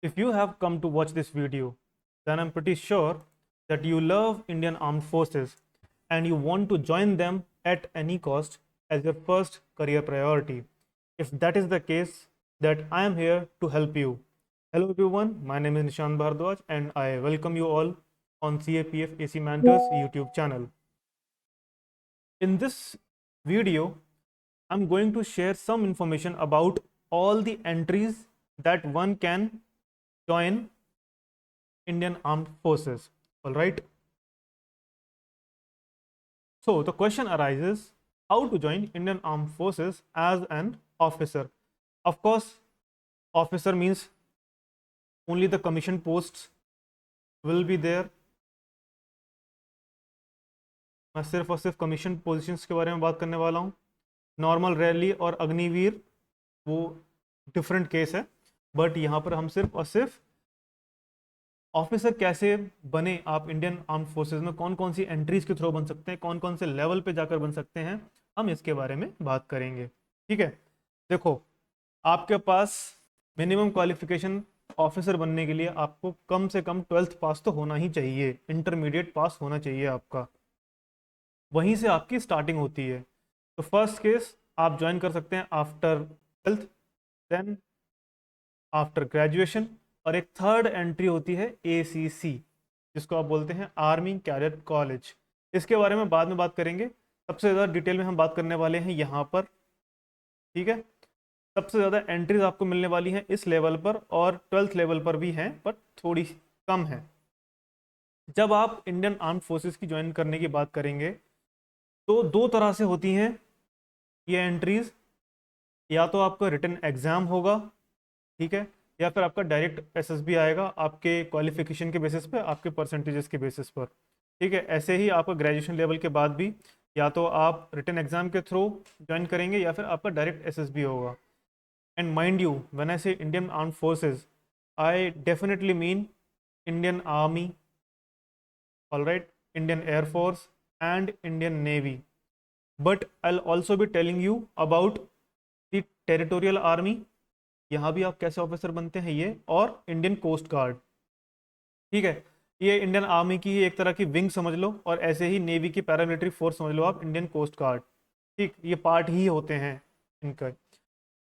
If you have come to watch this video, then I'm pretty sure that you love Indian Armed Forces and you want to join them at any cost as your first career priority. If that is the case, that I am here to help you. Hello everyone, my name is Nishant Bhardwaj and I welcome you all on CAPF AC Mentors YouTube channel. In this video, I'm going to share some information about all the entries that one can join Indian Armed Forces. All right. So the question arises, how to join Indian Armed Forces as an officer? Of course, officer means only the commission posts will be there. मैं सिर्फ और सिर्फ commission positions के बारे में बात करने वाला हूँ. नॉर्मल रैली और अग्निवीर वो डिफरेंट केस है, बट यहाँ पर हम सिर्फ और सिर्फ ऑफिसर कैसे बने, आप इंडियन आर्म फोर्सेस में कौन कौन सी एंट्रीज के थ्रू बन सकते हैं, कौन कौन से लेवल पे जाकर बन सकते हैं, हम इसके बारे में बात करेंगे. ठीक है, देखो आपके पास मिनिमम क्वालिफिकेशन ऑफिसर बनने के लिए आपको कम से कम 12th पास तो होना ही चाहिए, इंटरमीडिएट पास होना चाहिए आपका, वहीं से आपकी स्टार्टिंग होती है. तो फर्स्ट केस आप ज्वाइन कर सकते हैं after 12th, then after graduation, और एक थर्ड एंट्री होती है ACC, जिसको आप बोलते हैं आर्मी कैडेट कॉलेज. इसके बारे में बाद में बात करेंगे, सबसे ज़्यादा डिटेल में हम बात करने वाले हैं यहाँ पर. ठीक है, सबसे ज़्यादा एंट्रीज आपको मिलने वाली हैं इस लेवल पर, और 12th लेवल पर भी हैं पर थोड़ी कम है. जब आप इंडियन आर्म्ड फोर्सेस की ज्वाइन करने की बात करेंगे तो दो तरह से होती हैं ये एंट्रीज. या तो आपका रिटन एग्ज़ाम होगा, ठीक है, या फिर आपका डायरेक्ट SSB आएगा आपके क्वालिफिकेशन के बेसिस पे, आपके परसेंटेजेस के बेसिस पर. ठीक है, ऐसे ही आपका ग्रेजुएशन लेवल के बाद भी या तो आप रिटन एग्ज़ाम के थ्रू ज्वाइन करेंगे या फिर आपका डायरेक्ट SSB होगा. And mind you, when I say Indian armed Forces, I definitely mean Indian Army, alright, Indian Air Force and Indian Navy. But I'll also be telling you about the territorial army, यहाँ भी आप कैसे officer बनते हैं ये, और Indian coast guard. ठीक है, ये इंडियन आर्मी की ही एक तरह की विंग समझ लो, और ऐसे ही नेवी की पैरामिलिट्री फोर्स समझ लो आप, इंडियन कोस्ट गार्ड. ठीक, ये पार्ट ही होते हैं इनका.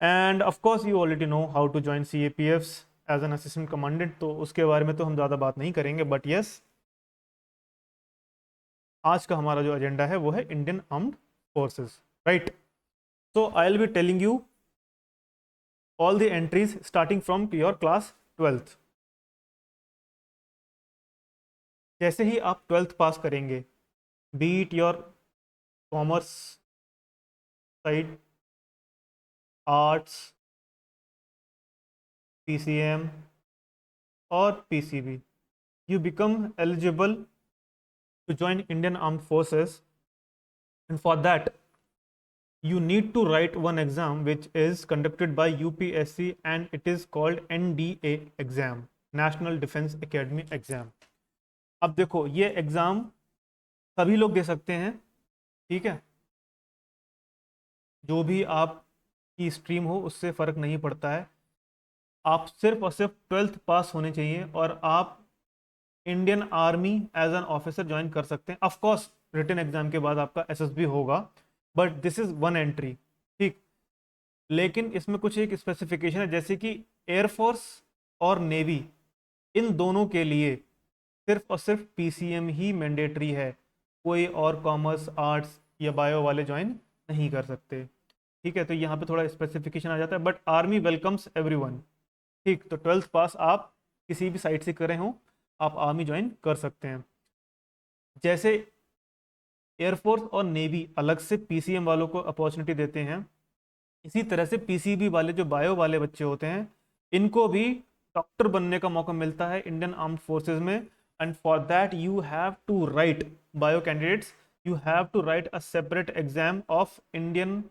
And of course you already know how to join CAPFs as an assistant commandant, तो उसके बारे में तो हम ज़्यादा बात नहीं करेंगे. बट यस, आज का हमारा जो एजेंडा है वो है Indian armed forces, right. So I will be telling you all the entries starting from your class 12th. जैसे ही आप 12th पास करेंगे, B it your commerce side, arts, PCM और PCB, you become eligible to join Indian Armed Forces, and for that you need to write one exam which is conducted by UPSC, and it is called NDA exam, National Defense Academy exam. अब देखो ये exam सभी लोग दे सकते हैं, ठीक है, जो भी आपकी स्ट्रीम हो उससे फ़र्क नहीं पड़ता है. आप सिर्फ और सिर्फ 12th पास होने चाहिए और आप Indian army as an officer join कर सकते हैं. ऑफ कोर्स रिटन एग्जाम के बाद आपका SSB होगा, but this is one entry. ठीक, लेकिन इसमें कुछ एक स्पेसिफिकेशन है, जैसे कि एयरफोर्स और नेवी, इन दोनों के लिए सिर्फ और सिर्फ PCM ही मैंडेटरी है, कोई और कॉमर्स, आर्ट्स या बायो वाले ज्वाइन नहीं कर सकते. ठीक है, तो यहाँ पे थोड़ा स्पेसिफिकेशन आ जाता है, बट आर्मी वेलकम्स एवरीवन. ठीक, तो 12th पास आप किसी भी साइट से करें हो, आप आर्मी ज्वाइन कर सकते हैं. जैसे एयरफोर्स और नेवी अलग से PCM वालों को अपॉर्चुनिटी देते हैं, इसी तरह से PCB वाले जो बायो वाले बच्चे होते हैं, इनको भी डॉक्टर बनने का मौका मिलता है इंडियन आर्म्ड फोर्सेस में. And for that you have to write, bio candidates, you have to write a separate exam of Indian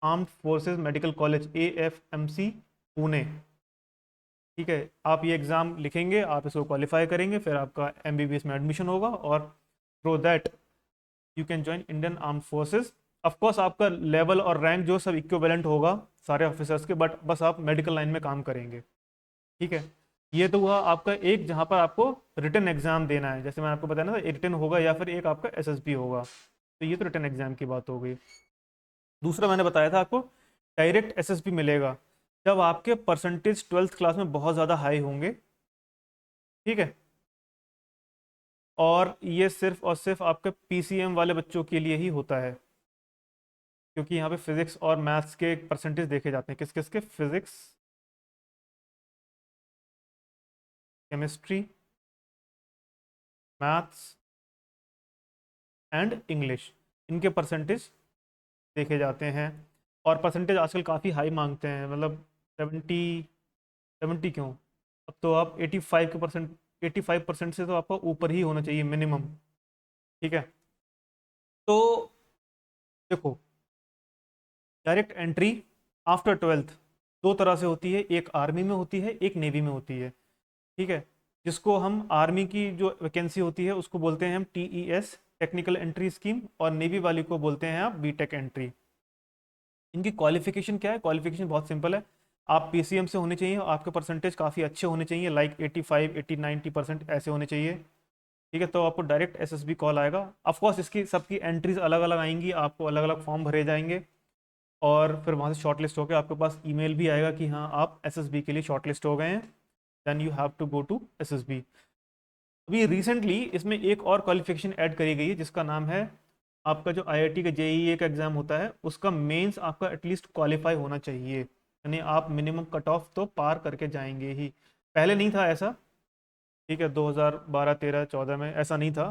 armed forces medical college AFMC Pune. ठीक है, आप ये एग्ज़ाम लिखेंगे, आप इसको क्वालिफाई करेंगे, फिर आपका MBBS में एडमिशन होगा, और through that you can join Indian armed forces. Of course आपका लेवल और रैंक जो सब इक्विवेलेंट होगा सारे ऑफिसर्स के, बट बस आप मेडिकल लाइन में काम करेंगे. ठीक है, ये तो हुआ आपका एक जहाँ पर आपको रिटन एग्जाम देना है, जैसे मैं आपको बताया ना, रिटन होगा या फिर एक आपका एसएसबी होगा, तो ये तो रिटन एग्जाम की बात हो गई। दूसरा मैंने बताया था आपको डायरेक्ट एसएसबी मिलेगा जब आपके परसेंटेज 12th क्लास में बहुत ज़्यादा हाई होंगे, ठीक है। और ये सिर्फ और सिर्फ आपके पीसीएम वाले बच्चों के लिए ही होता है, क्योंकि यहाँ पे फिजिक्स और मैथ्स के परसेंटेज देखे जाते हैं। किस किस के? Physics, chemistry, maths and English, इनके परसेंटेज देखे जाते हैं। और परसेंटेज आजकल काफ़ी हाई मांगते हैं, मतलब 70 क्यों, अब तो आप 85% से तो आपका ऊपर ही होना चाहिए मिनिमम, ठीक है। तो देखो, डायरेक्ट एंट्री आफ्टर 12th दो तरह से होती है, एक आर्मी में होती है, एक नेवी में होती है, ठीक है। जिसको हम आर्मी की जो वैकेंसी होती है उसको बोलते हैं हम टीईएस, टेक्निकल एंट्री स्कीम, और नेवी वाली को बोलते हैं आप बीटेक एंट्री। इनकी क्वालिफिकेशन क्या है? क्वालिफिकेशन बहुत सिंपल है, आप पीसीएम से होने चाहिए, आपके परसेंटेज काफ़ी अच्छे होने चाहिए, लाइक 85, 80, 90% ऐसे होने चाहिए, ठीक है। तो आपको डायरेक्ट एसएसबी कॉल आएगा। ऑफ कोर्स इसकी सबकी एंट्रीज अलग अलग आएंगी, आपको अलग अलग फॉर्म भरे जाएंगे, और फिर वहाँ से शॉर्टलिस्ट होकर आपके पास ईमेल भी आएगा कि हाँ आप एसएसबी के लिए शॉर्टलिस्ट हो गए हैं, then you have to go to SSB. अभी रिसेंटली इसमें एक और क्वालिफिकेशन ऐड करी गई है जिसका नाम है आपका जो आईआईटी का जेईई का एग्ज़ाम होता है उसका मेंस आपका एटलीस्ट क्वालिफाई होना चाहिए, यानी आप मिनिमम कट ऑफ तो पार करके जाएंगे ही। पहले नहीं था ऐसा, ठीक है, 2012, 13, 14 में ऐसा नहीं था।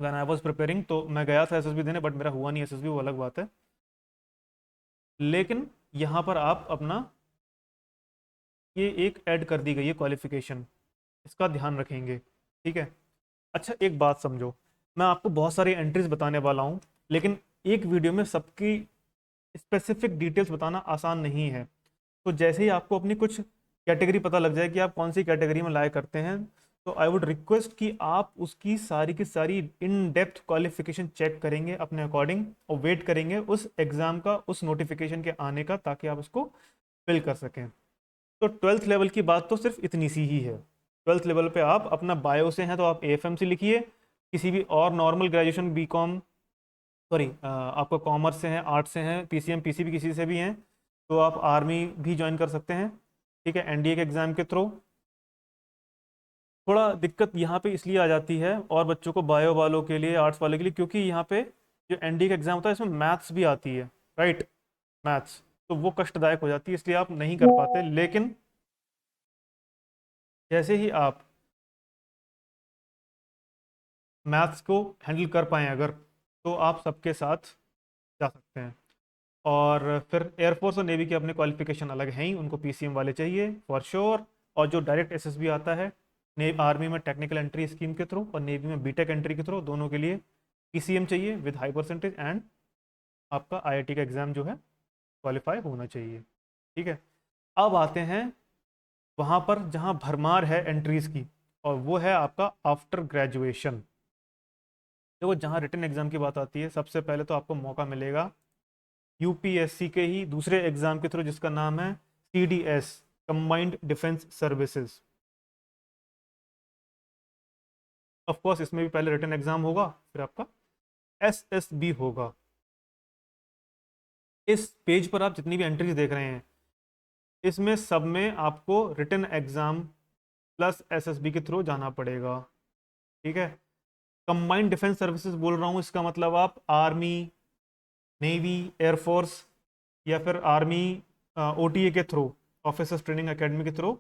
व्हेन आई वाज प्रिपेयरिंग तो मैं गया था एसएसबी देने, बट मेरा हुआ नहीं एसएसबी, वो अलग बात है। लेकिन यहाँ पर आप अपना ये एक ऐड कर दी गई है क्वालिफिकेशन, इसका ध्यान रखेंगे, ठीक है। अच्छा एक बात समझो, मैं आपको बहुत सारी एंट्रीज बताने वाला हूँ, लेकिन एक वीडियो में सबकी स्पेसिफिक डिटेल्स बताना आसान नहीं है। तो जैसे ही आपको अपनी कुछ कैटेगरी पता लग जाए कि आप कौन सी कैटेगरी में लाए करते हैं, तो आई वुड रिक्वेस्ट कि आप उसकी सारी की सारी इन डेप्थ क्वालिफिकेशन चेक करेंगे अपने अकॉर्डिंग, और वेट करेंगे उस एग्ज़ाम का, उस नोटिफिकेशन के आने का, ताकि आप उसको फिल कर सकें। तो 12th लेवल की बात तो सिर्फ इतनी सी ही है। 12th लेवल पे आप अपना बायो से हैं तो आप एएफएमसी लिखिए, किसी भी और नॉर्मल ग्रेजुएशन बीकॉम, सॉरी आपका कॉमर्स से हैं, आर्ट्स से हैं, पीसीएम पीसीबी किसी से भी हैं, तो आप आर्मी भी ज्वाइन कर सकते हैं, ठीक है, एनडीए के एग्ज़ाम के थ्रू। थोड़ा दिक्कत यहाँ पे इसलिए आ जाती है और बच्चों को, बायो वालों के लिए, आर्ट्स वालों के लिए, क्योंकि यहाँ पे जो एनडीए का एग्ज़ाम होता है इसमें मैथ्स भी आती है, राइट, मैथ्स, तो वो कष्टदायक हो जाती है, इसलिए आप नहीं कर पाते। लेकिन जैसे ही आप मैथ्स को हैंडल कर पाएँ अगर, तो आप सबके साथ जा सकते हैं। और फिर एयरफोर्स और नेवी के अपने क्वालिफिकेशन अलग हैं ही, उनको पीसीएम वाले चाहिए फॉर श्योर। और जो डायरेक्ट एसएसबी आता है, आर्मी में टेक्निकल एंट्री स्कीम के थ्रू और नेवी में बीटेक एंट्री के थ्रू, दोनों के लिए पीसीएम चाहिए विद हाई परसेंटेज, एंड आपका आईआईटी का एग्ज़ाम जो है क्वालिफाई होना चाहिए, ठीक है। अब आते हैं वहाँ पर जहाँ भरमार है एंट्रीज़ की, और वो है आपका आफ्टर ग्रेजुएशन। देखो, जहाँ रिटन एग्ज़ाम की बात आती है, सबसे पहले तो आपको मौका मिलेगा यूपीएससी के ही दूसरे एग्ज़ाम के थ्रू, जिसका नाम है CDS, combined defence services. Of course इसमें भी पहले रिटन एग्ज़ाम होगा, फिर आपका एसएसबी होगा। इस पेज पर आप जितनी भी एंट्रीज देख रहे हैं, इसमें सब में आपको रिटन एग्ज़ाम प्लस एसएसबी के थ्रू जाना पड़ेगा, ठीक है। कंबाइंड डिफेंस सर्विसेज बोल रहा हूँ, इसका मतलब आप आर्मी, नेवी, एयरफोर्स, या फिर आर्मी ओटीए के थ्रू, ऑफिसर्स ट्रेनिंग एकेडमी के थ्रू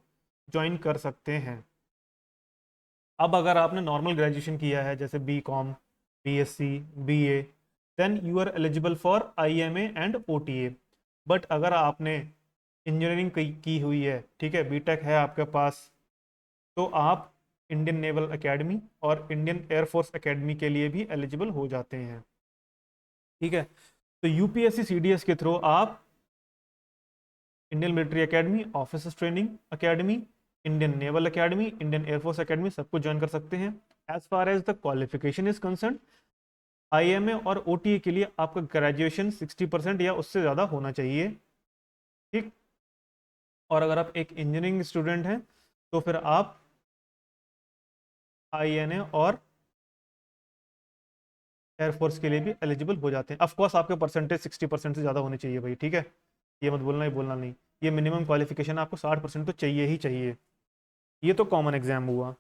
ज्वाइन कर सकते हैं। अब अगर आपने नॉर्मल ग्रेजुएशन किया है, जैसे BCom, BSc, BA, then you are eligible for IMA and OTA. But अगर आपने इंजीनियरिंग की हुई है, ठीक है, बीटेक है आपके पास, तो आप इंडियन नेवल एकेडमी और इंडियन एयरफोर्स एकेडमी के लिए भी एलिजिबल हो जाते हैं, ठीक है। तो यूपीएससी सीडीएस के थ्रू आप Indian military academy, officers training academy, Indian naval academy, Indian air force academy, सबको ज्वाइन कर सकते हैं। As far as the qualification is concern, IMA और ओटीए के लिए आपका ग्रेजुएशन 60% या उससे ज़्यादा होना चाहिए, ठीक। और अगर आप एक इंजीनियरिंग स्टूडेंट हैं तो फिर आप INA और एयरफोर्स के लिए भी एलिजिबल हो जाते हैं। ऑफ कोर्स आपके परसेंटेज 60% से ज़्यादा होने चाहिए भाई, ठीक है, ये मत बोलना, ये बोलना नहीं, ये मिनिमम क्वालिफिकेशन आपको 60% तो चाहिए ही चाहिए। ये तो कॉमन एग्जाम हुआ।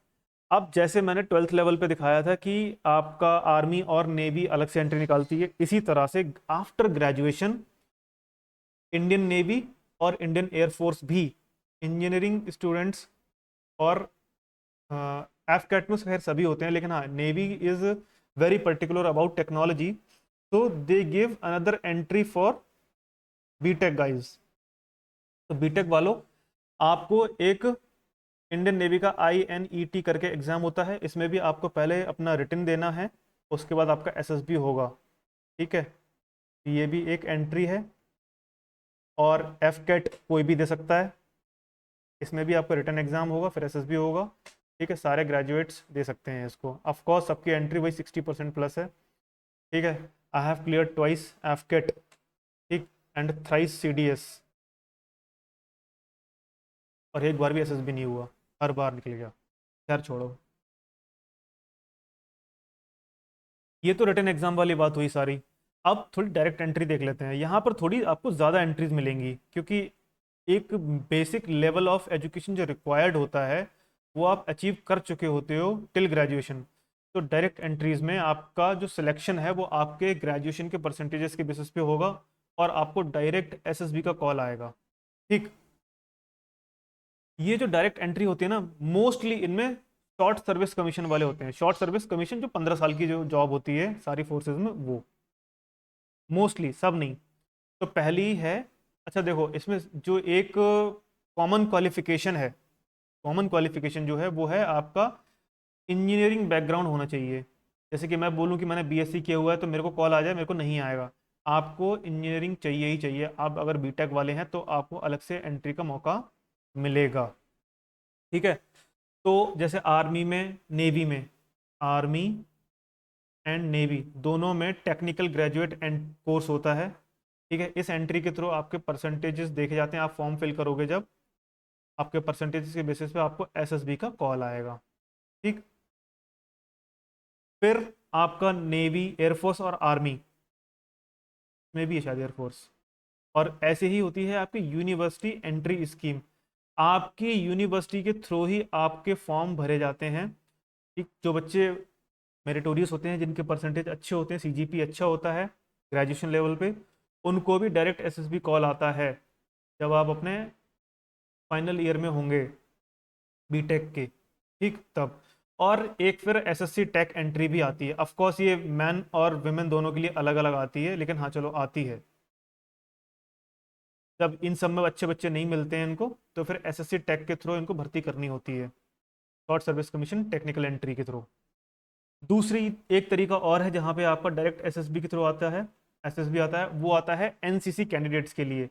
अब जैसे मैंने 12th लेवल पे दिखाया था कि आपका आर्मी और नेवी अलग से एंट्री निकालती है, इसी तरह से आफ्टर ग्रेजुएशन इंडियन नेवी और इंडियन एयरफोर्स भी इंजीनियरिंग स्टूडेंट्स और एफ कैट में खैर सभी होते हैं, लेकिन हाँ Navy is very particular about technology, तो they give another entry for BTech guys. तो बीटेक वालों, आपको एक इंडियन नेवी का INET करके एग्जाम होता है, इसमें भी आपको पहले अपना रिटन देना है, उसके बाद आपका SSB होगा, ठीक है, ये भी एक एंट्री है। और एफ कैट कोई भी दे सकता है, इसमें भी आपका रिटन एग्जाम होगा, फिर SSB होगा, ठीक है, सारे ग्रेजुएट्स दे सकते हैं इसको। ऑफ कोर्स सबकी एंट्री वही 60% प्लस है, ठीक है। I have clear twice AFCAT, ठीक, एंड थ्राइस CDS, और एक बार भी SSB नहीं हुआ, हर बार निकल गया। खैर छोड़ो, ये तो रिटन एग्जाम वाली बात हुई सारी। अब थोड़ी डायरेक्ट एंट्री देख लेते हैं। यहाँ पर थोड़ी आपको ज़्यादा एंट्रीज मिलेंगी, क्योंकि एक बेसिक लेवल ऑफ एजुकेशन जो रिक्वायर्ड होता है वो आप अचीव कर चुके होते हो टिल ग्रेजुएशन। तो डायरेक्ट एंट्रीज में आपका जो सिलेक्शन है वो आपके ग्रेजुएशन के परसेंटेजेस के बेसिस पे होगा, और आपको डायरेक्ट SSB का कॉल आएगा, ठीक। ये जो डायरेक्ट एंट्री होती है ना, मोस्टली इनमें शॉर्ट सर्विस कमीशन वाले होते हैं। शॉर्ट सर्विस कमीशन जो 15 साल की जो जॉब होती है सारी फोर्सेज में, वो मोस्टली, सब नहीं। तो पहली है, अच्छा देखो इसमें जो एक कॉमन क्वालिफिकेशन है, कॉमन क्वालिफिकेशन जो है वो है आपका इंजीनियरिंग बैकग्राउंड होना चाहिए। जैसे कि मैं बोलूँ कि मैंने BSc किया हुआ है तो मेरे को कॉल आ जाए, मेरे को नहीं आएगा, आपको इंजीनियरिंग चाहिए ही चाहिए। आप अगर बीटेक वाले हैं तो आपको अलग से एंट्री का मौका मिलेगा, ठीक है। तो जैसे आर्मी में, नेवी में, आर्मी एंड नेवी दोनों में टेक्निकल ग्रेजुएट एंड कोर्स होता है, ठीक है। इस एंट्री के थ्रू आपके परसेंटेजेस देखे जाते हैं, आप फॉर्म फिल करोगे जब, आपके परसेंटेजेस के बेसिस पे आपको SSB का कॉल आएगा, ठीक। फिर आपका नेवी, एयरफोर्स और आर्मी में भी है शायद एयरफोर्स, और ऐसे ही होती है आपकी यूनिवर्सिटी एंट्री स्कीम। आपकी यूनिवर्सिटी के थ्रू ही आपके फॉर्म भरे जाते हैं, ठीक। जो बच्चे मेरिटोरियस होते हैं, जिनके परसेंटेज अच्छे होते हैं, CGP अच्छा होता है ग्रेजुएशन लेवल पे, उनको भी डायरेक्ट SSB कॉल आता है जब आप अपने फाइनल ईयर में होंगे बीटेक के, ठीक, तब। और एक फिर SSC टेक एंट्री भी आती है। ऑफ कोर्स ये मैन और वुमेन दोनों के लिए अलग अलग आती है, लेकिन हाँ चलो आती है। जब इन सब में अच्छे बच्चे नहीं मिलते हैं इनको, तो फिर SSC टेक के थ्रू इनको भर्ती करनी होती है, short service commission technical entry के थ्रू। दूसरी एक तरीका और है जहाँ पे आपका डायरेक्ट SSB के थ्रू आता है, SSB आता है, वो आता है NCC कैंडिडेट्स के लिए।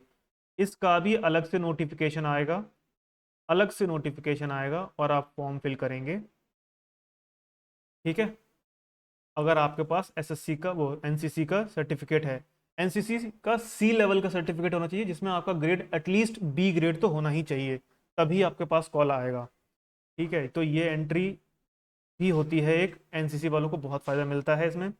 इसका भी अलग से नोटिफिकेशन आएगा, अलग से नोटिफिकेशन आएगा, और आप फॉर्म फिल करेंगे, ठीक है। अगर आपके पास SSC का, वो NCC का सर्टिफिकेट है, NCC का C लेवल का सर्टिफिकेट होना चाहिए, जिसमें आपका ग्रेड एटलीस्ट B ग्रेड तो होना ही चाहिए, तभी आपके पास कॉल आएगा, ठीक है। तो ये एंट्री भी होती है एक, NCC वालों को बहुत फ़ायदा मिलता है इसमें।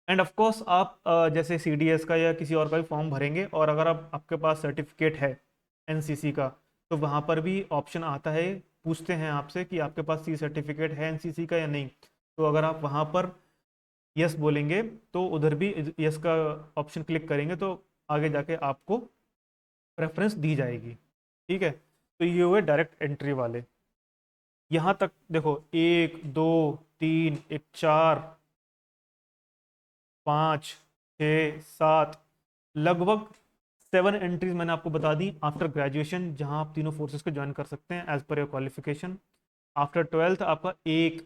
एंड ऑफ कोर्स आप जैसे CDS का या किसी और का भी फॉर्म भरेंगे, और अगर आपके पास सर्टिफिकेट है NCC का, तो वहाँ पर भी ऑप्शन आता है, पूछते हैं आपसे कि आपके पास C सर्टिफिकेट है NCC का या नहीं। तो अगर आप वहाँ पर यस बोलेंगे तो उधर भी यस का ऑप्शन क्लिक करेंगे, तो आगे जाके आपको प्रेफरेंस दी जाएगी, ठीक है। तो ये हुए डायरेक्ट एंट्री वाले। यहाँ तक देखो, 1 2 3, एक 4 5 6 7, लगभग 7 एंट्रीज मैंने आपको बता दी आफ्टर ग्रेजुएशन, जहाँ आप तीनों फोर्सेस को ज्वाइन कर सकते हैं as per your qualification. After 12th आपका 1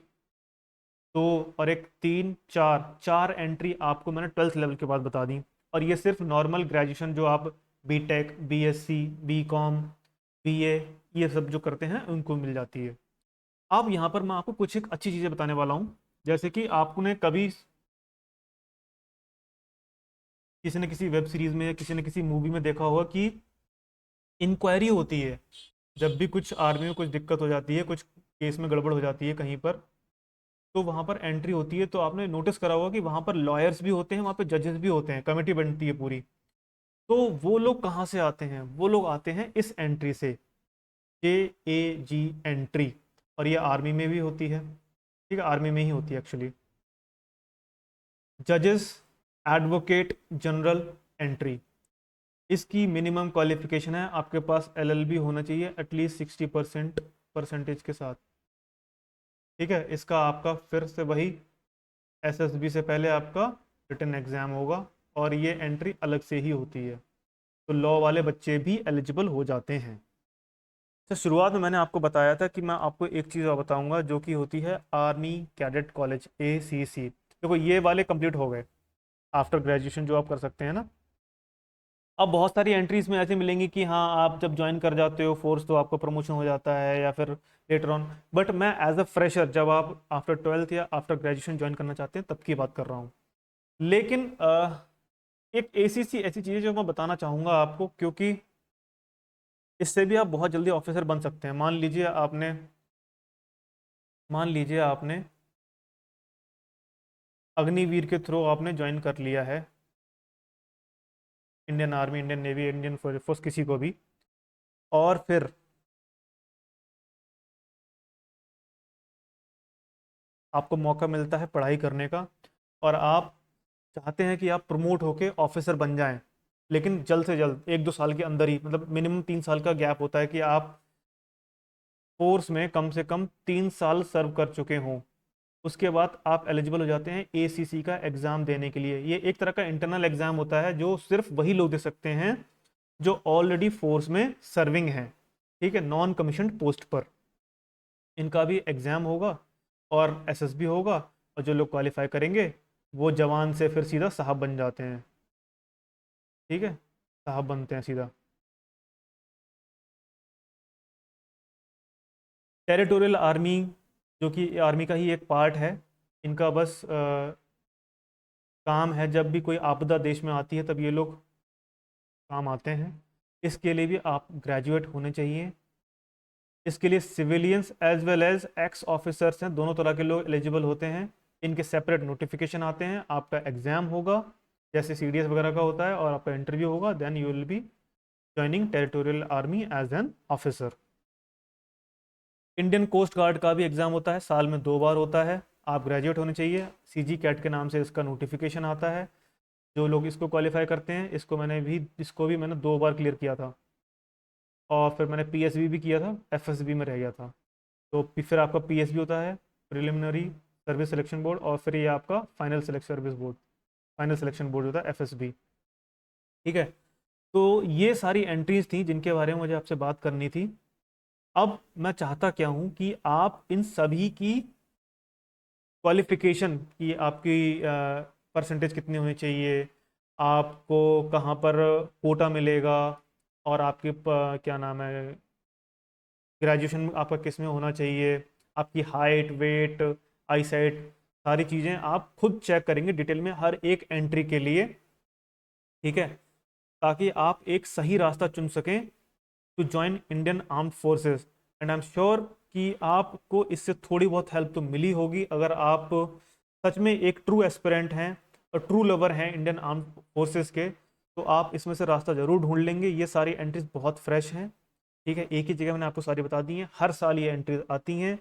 2 और एक 3 4, 4 एंट्री आपको मैंने 12th लेवल के बाद बता दी। और ये सिर्फ नॉर्मल ग्रेजुएशन जो आप BTech, BSc, BCom, BA ये सब जो करते हैं उनको मिल जाती है। अब यहाँ पर मैं आपको कुछ एक अच्छी चीज़ें बताने वाला हूँ। जैसे कि आपने कभी किसी न किसी वेब सीरीज में या किसी न किसी मूवी में देखा होगा कि इंक्वायरी होती है जब भी कुछ आर्मी में कुछ दिक्कत हो जाती है, कुछ केस में गड़बड़ हो जाती है कहीं पर, तो वहाँ पर एंट्री होती है। तो आपने नोटिस करा होगा कि वहाँ पर लॉयर्स भी होते हैं, वहाँ पर जजेस भी होते हैं, कमेटी बनती है पूरी। तो वो लोग कहाँ से आते हैं? वो लोग आते हैं इस एंट्री से, JAG एंट्री। और ये आर्मी में भी होती है, ठीक है, आर्मी में ही होती है एक्चुअली। जजेस एडवोकेट जनरल एंट्री, इसकी मिनिमम क्वालिफिकेशन है आपके पास LLB होना चाहिए एटलीस्ट 60% परसेंटेज के साथ, ठीक है। इसका आपका फिर से वही SSB से पहले आपका रिटन एग्ज़ाम होगा, और ये एंट्री अलग से ही होती है। तो लॉ वाले बच्चे भी एलिजिबल हो जाते हैं। तो शुरुआत में मैंने आपको बताया था कि मैं आपको एक चीज़ और बताऊंगा, जो कि होती है आर्मी कैडेट कॉलेज, ACC। देखो ये वाले कंप्लीट हो गए आफ्टर ग्रेजुएशन, जो आप कर सकते हैं ना। अब बहुत सारी एंट्रीज में ऐसे मिलेंगी कि हाँ आप जब ज्वाइन कर जाते हो फोर्स तो आपका प्रमोशन हो जाता है, या फिर लेटर ऑन। बट मैं एज अ फ्रेशर, जब आप आफ्टर 12th या आफ्टर ग्रेजुएशन ज्वाइन करना चाहते हैं, तब की बात कर रहा हूँ। लेकिन एक ACC ऐसी चीज़ है जो मैं बताना चाहूँगा आपको, क्योंकि इससे भी आप बहुत जल्दी ऑफिसर बन सकते हैं। मान लीजिए आपने अग्निवीर के थ्रू आपने ज्वाइन कर लिया है Indian army, Indian navy, Indian force, किसी को भी, और फिर आपको मौका मिलता है पढ़ाई करने का, और आप चाहते हैं कि आप प्रमोट होके ऑफिसर बन जाएं, लेकिन जल्द से जल्द 1-2 साल के अंदर ही, मतलब मिनिमम 3 साल का गैप होता है कि आप फोर्स में कम से कम 3 साल सर्व कर चुके हों, उसके बाद आप एलिजिबल हो जाते हैं ACC का एग्ज़ाम देने के लिए। ये एक तरह का इंटरनल एग्ज़ाम होता है जो सिर्फ वही लोग दे सकते हैं जो ऑलरेडी फोर्स में सर्विंग हैं, ठीक है, नॉन कमीशन्ड पोस्ट पर। इनका भी एग्ज़ाम होगा और SSB होगा, और जो लोग क्वालिफाई करेंगे वो जवान से फिर सीधा साहब बन जाते हैं, ठीक है, साहब बनते हैं सीधा। टेरिटोरियल आर्मी, जो कि आर्मी का ही एक पार्ट है, इनका बस काम है जब भी कोई आपदा देश में आती है तब ये लोग काम आते हैं। इसके लिए भी आप ग्रेजुएट होने चाहिए। इसके लिए civilians as well as ex officers हैं, दोनों तरह के लोग एलिजिबल होते हैं। इनके सेपरेट नोटिफिकेशन आते हैं, आपका एग्ज़ाम होगा जैसे CDS वगैरह का होता है, और आपका इंटरव्यू होगा, then you will be joining territorial army as an officer. Indian coast guard का भी एग्ज़ाम होता है, साल में 2 बार होता है। आप ग्रेजुएट होने चाहिए, CG कैट के नाम से इसका नोटिफिकेशन आता है। जो लोग इसको क्वालिफाई करते हैं, इसको भी मैंने 2 बार क्लियर किया था, और फिर मैंने PSB भी किया था, FSB में रह गया था। तो फिर आपका PSB होता है, प्रिलिमिनरी सर्विस सिलेक्शन बोर्ड, और फिर ये आपका फाइनल सिलेक्शन बोर्ड होता है, FSB, ठीक है। तो ये सारी एंट्रीज थी जिनके बारे में मुझे आपसे बात करनी थी। अब मैं चाहता क्या हूँ कि आप इन सभी की क्वालिफिकेशन की, आपकी परसेंटेज कितनी होनी चाहिए, आपको कहाँ पर कोटा मिलेगा, और आपके क्या नाम है, ग्रेजुएशन आपका किस में होना चाहिए, आपकी हाइट, वेट, आई साइट, सारी चीज़ें आप खुद चेक करेंगे डिटेल में हर एक एंट्री के लिए, ठीक है, ताकि आप एक सही रास्ता चुन सकें to join Indian armed forces. And I am sure कि आपको इससे थोड़ी बहुत हेल्प तो मिली होगी, अगर आप सच में एक ट्रू एस्पिरेंट हैं और ट्रू लवर हैं इंडियन आर्म्ड फोर्सेस के, तो आप इसमें से रास्ता ज़रूर ढूंढ लेंगे। ये सारी एंट्रीज बहुत फ्रेश हैं, ठीक है, एक ही जगह मैंने आपको सारी बता दी हैं, हर साल ये एंट्रीज आती हैं।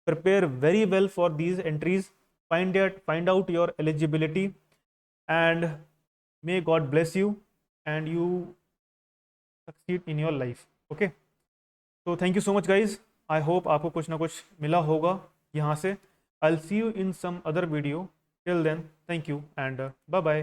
Prepare very well for these entries, find out your eligibility, and may God bless you and you succeed in your life. Okay, तो thank you so much guys, I hope आपको कुछ ना कुछ मिला होगा यहाँ से। I will see you in some other video, till then thank you and bye bye.